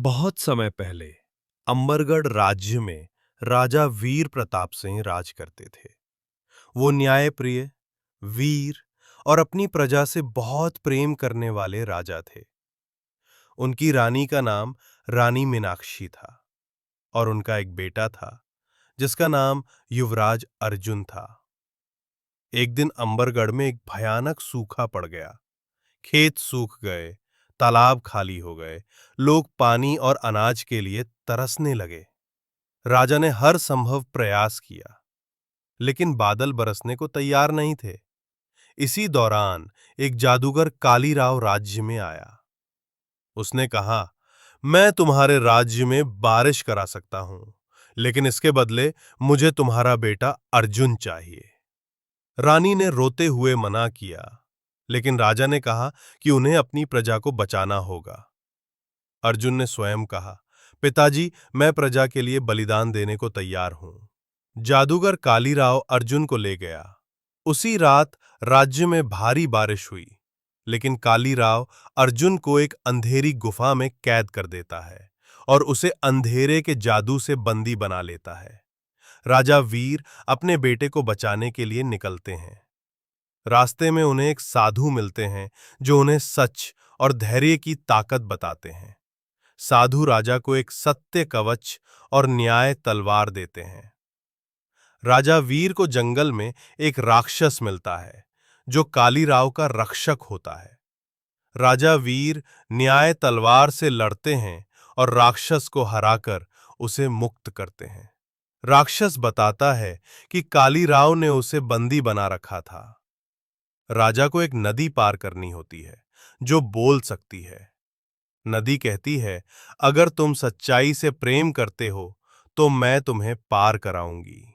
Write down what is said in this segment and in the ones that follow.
बहुत समय पहले अंबरगढ़ राज्य में राजा वीर प्रताप सिंह राज करते थे। वो न्यायप्रिय, वीर और अपनी प्रजा से बहुत प्रेम करने वाले राजा थे। उनकी रानी का नाम रानी मीनाक्षी था और उनका एक बेटा था जिसका नाम युवराज अर्जुन था। एक दिन अंबरगढ़ में एक भयानक सूखा पड़ गया। खेत सूख गए, तालाब खाली हो गए, लोग पानी और अनाज के लिए तरसने लगे। राजा ने हर संभव प्रयास किया, लेकिन बादल बरसने को तैयार नहीं थे। इसी दौरान एक जादूगर कालीराव राज्य में आया। उसने कहा, मैं तुम्हारे राज्य में बारिश करा सकता हूं, लेकिन इसके बदले मुझे तुम्हारा बेटा अर्जुन चाहिए। रानी ने रोते हुए मना किया, लेकिन राजा ने कहा कि उन्हें अपनी प्रजा को बचाना होगा। अर्जुन ने स्वयं कहा, पिताजी, मैं प्रजा के लिए बलिदान देने को तैयार हूं। जादूगर कालीराव अर्जुन को ले गया। उसी रात राज्य में भारी बारिश हुई, लेकिन कालीराव अर्जुन को एक अंधेरी गुफा में कैद कर देता है और उसे अंधेरे के जादू से बंदी बना लेता है। राजा वीर अपने बेटे को बचाने के लिए निकलते हैं। रास्ते में उन्हें एक साधु मिलते हैं जो उन्हें सच और धैर्य की ताकत बताते हैं। साधु राजा को एक सत्य कवच और न्याय तलवार देते हैं। राजा वीर को जंगल में एक राक्षस मिलता है जो कालीराव का रक्षक होता है। राजा वीर न्याय तलवार से लड़ते हैं और राक्षस को हराकर उसे मुक्त करते हैं। राक्षस बताता है कि कालीराव ने उसे बंदी बना रखा था। राजा को एक नदी पार करनी होती है जो बोल सकती है। नदी कहती है, अगर तुम सच्चाई से प्रेम करते हो तो मैं तुम्हें पार कराऊंगी।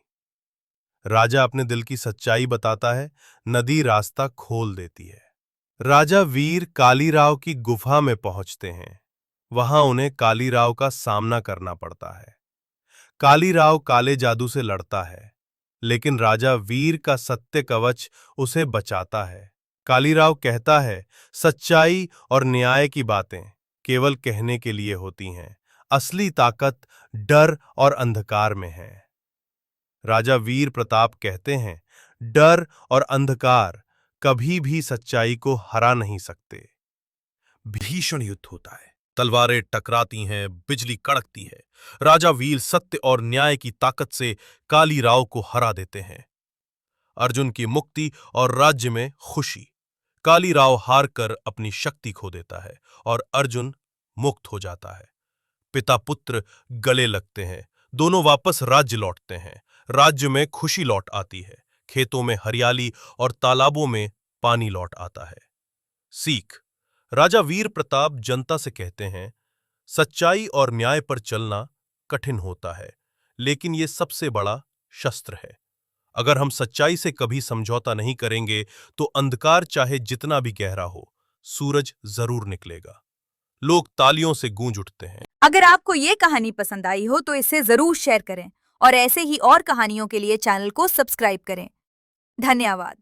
राजा अपने दिल की सच्चाई बताता है, नदी रास्ता खोल देती है। राजा वीर कालीराव की गुफा में पहुंचते हैं। वहां उन्हें कालीराव का सामना करना पड़ता है। कालीराव काले जादू से लड़ता है, लेकिन राजा वीर का सत्य कवच उसे बचाता है। कालीराव कहता है, सच्चाई और न्याय की बातें केवल कहने के लिए होती हैं, असली ताकत डर और अंधकार में है। राजा वीर प्रताप कहते हैं, डर और अंधकार कभी भी सच्चाई को हरा नहीं सकते। भीषण युद्ध होता है, तलवारें टकराती हैं, बिजली कड़कती है। राजा वीर सत्य और न्याय की ताकत से कालीराव को हरा देते हैं। अर्जुन की मुक्ति और राज्य में खुशी। कालीराव हार कर अपनी शक्ति खो देता है और अर्जुन मुक्त हो जाता है। पिता पुत्र गले लगते हैं, दोनों वापस राज्य लौटते हैं। राज्य में खुशी लौट आती है, खेतों में हरियाली और तालाबों में पानी लौट आता है। सीख। राजा वीर प्रताप जनता से कहते हैं, सच्चाई और न्याय पर चलना कठिन होता है, लेकिन ये सबसे बड़ा शस्त्र है। अगर हम सच्चाई से कभी समझौता नहीं करेंगे तो अंधकार चाहे जितना भी गहरा हो, सूरज जरूर निकलेगा। लोग तालियों से गूंज उठते हैं। अगर आपको ये कहानी पसंद आई हो तो इसे जरूर शेयर करें और ऐसे ही और कहानियों के लिए चैनल को सब्सक्राइब करें। धन्यवाद।